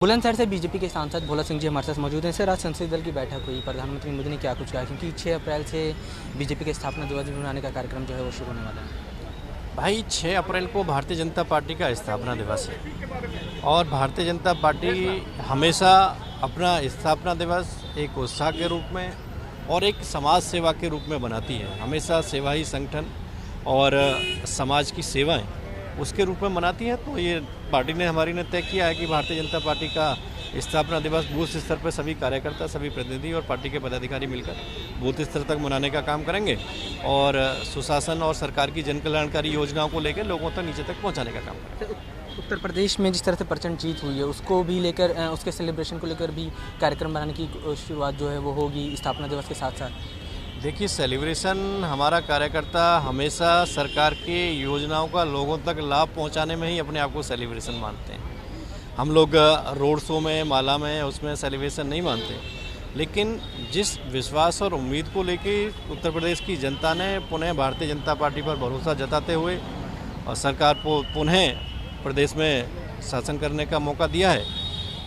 बुलंदशहर से बीजेपी के सांसद भोला सिंह जी हमारे साथ मौजूद हैं। सर, आज संसदीय दल की बैठक हुई, प्रधानमंत्री मोदी ने क्या कुछ कहा, क्योंकि 6 अप्रैल से बीजेपी के स्थापना दिवस मनाने का कार्यक्रम जो है वो शुरू होने वाला है। भाई 6 अप्रैल को भारतीय जनता पार्टी का स्थापना दिवस है और भारतीय जनता पार्टी हमेशा अपना स्थापना दिवस एक उत्साह के रूप में और एक समाज सेवा के रूप में बनाती है। हमेशा सेवा ही संगठन और समाज की सेवाएं उसके रूप में मनाती है। तो ये पार्टी ने हमारी ने तय किया है कि भारतीय जनता पार्टी का स्थापना दिवस बूथ स्तर पर सभी कार्यकर्ता, सभी प्रतिनिधि और पार्टी के पदाधिकारी मिलकर बूथ स्तर तक मनाने का काम करेंगे और सुशासन और सरकार की जन कल्याणकारी योजनाओं को लेकर लोगों तक नीचे तक पहुंचाने का काम करेंगे। उत्तर प्रदेश में जिस तरह से प्रचंड जीत हुई है उसको भी लेकर, उसके सेलिब्रेशन को लेकर भी कार्यक्रम बनाने की शुरुआत जो है वो होगी स्थापना दिवस के साथ साथ। देखिए, सेलिब्रेशन हमारा कार्यकर्ता हमेशा सरकार की योजनाओं का लोगों तक लाभ पहुंचाने में ही अपने आप को सेलिब्रेशन मानते हैं। हम लोग रोड शो में, माला में, उसमें सेलिब्रेशन नहीं मानते, लेकिन जिस विश्वास और उम्मीद को लेके उत्तर प्रदेश की जनता ने पुनः भारतीय जनता पार्टी पर भरोसा जताते हुए और सरकार को पुनः प्रदेश में शासन करने का मौका दिया है,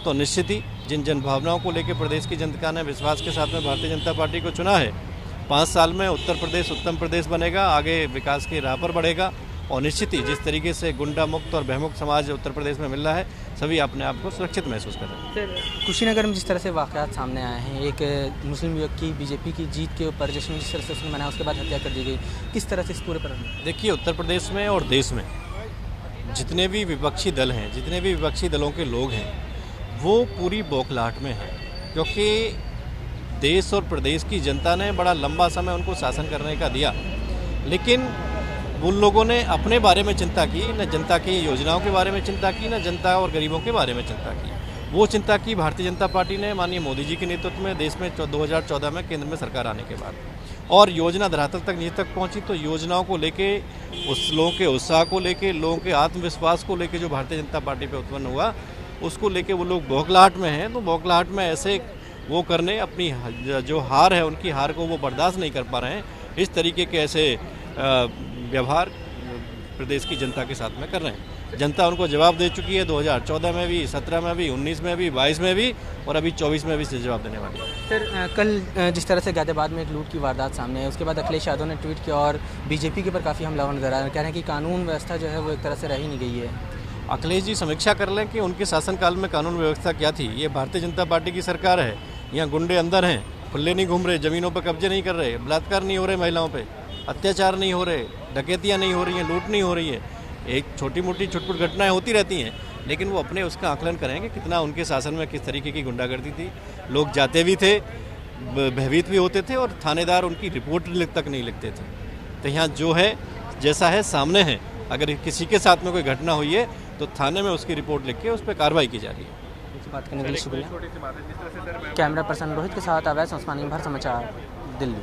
तो निश्चित ही जिन जनभावनाओं को लेकर प्रदेश की जनता ने विश्वास के साथ में भारतीय जनता पार्टी को चुना है, 5 साल में उत्तर प्रदेश उत्तम प्रदेश बनेगा, आगे विकास की राह पर बढ़ेगा और निश्चित ही जिस तरीके से गुंडा मुक्त और भयमुक्त समाज उत्तर प्रदेश में मिल रहा है, सभी अपने आप को सुरक्षित महसूस कर रहे हैं। कुशीनगर में जिस तरह से वाक़यात सामने आए हैं, एक मुस्लिम युवक की बीजेपी की जीत के ऊपर जश्न जिस तरह से उसने मनाया, उसके बाद हत्या कर दी गई, किस तरह से इस पूरे पर? देखिए, उत्तर प्रदेश में और देश में जितने भी विपक्षी दल हैं, जितने भी विपक्षी दलों के लोग हैं, वो पूरी बौखलाहट में हैं, क्योंकि देश और प्रदेश की जनता ने बड़ा लंबा समय उनको शासन करने का दिया, लेकिन उन लोगों ने अपने बारे में चिंता की, न जनता की योजनाओं के बारे में चिंता की, न जनता और गरीबों के बारे में चिंता की। वो चिंता की भारतीय जनता पार्टी ने माननीय मोदी जी के नेतृत्व में देश में 2014 में केंद्र में सरकार आने के बाद, और योजना धरातल तक नीचे तक पहुंची। तो योजनाओं को लेके, उस लोगों के उत्साह को लेके, लोगों के आत्मविश्वास को लेके जो भारतीय जनता पार्टी पे उत्पन्न हुआ, उसको लेके वो लोग बौखलाहट में हैं। तो बौखलाहट में ऐसे वो करने, अपनी जो हार है उनकी हार को वो बर्दाश्त नहीं कर पा रहे हैं। इस तरीके के ऐसे व्यवहार प्रदेश की जनता के साथ में कर रहे हैं। जनता उनको जवाब दे चुकी है, 2014 में भी, 17 में भी, 19 में भी, 22 में भी और अभी 24 में भी से जवाब देने वाली है। सर, कल जिस तरह से गाजियाबाद में एक लूट की वारदात सामने है, उसके बाद अखिलेश यादव ने ट्वीट किया और बीजेपी के ऊपर काफ़ी हमलावर नजर आ रहा है, कह रहे हैं कि कानून व्यवस्था जो है वो एक तरह से रह ही नहीं गई है। अखिलेश जी समीक्षा कर लें कि उनके शासनकाल में कानून व्यवस्था क्या थी। ये भारतीय जनता पार्टी की सरकार है, यहाँ गुंडे अंदर हैं, खुले नहीं घूम रहे, ज़मीनों पर कब्जे नहीं कर रहे, बलात्कार नहीं हो रहे, महिलाओं पे अत्याचार नहीं हो रहे, डकैतियाँ नहीं हो रही हैं, लूट नहीं हो रही है। एक छोटी मोटी छुटपुट घटनाएं होती रहती हैं, लेकिन वो अपने उसका आकलन करेंगे कितना उनके शासन में किस तरीके की गुंडागर्दी थी। लोग जाते भी थे, भयभीत भी होते थे और थानेदार उनकी रिपोर्ट तक नहीं लिखते थे। तो यहाँ जो है, जैसा है सामने है, अगर किसी के साथ में कोई घटना हुई है तो थाने में उसकी रिपोर्ट लिख के उस पर कार्रवाई की जा रही है। बात करने के लिए शुक्रिया। कैमरा पर्सन रोहित के साथ अवैध उस्मानी, भारत समाचार, दिल्ली।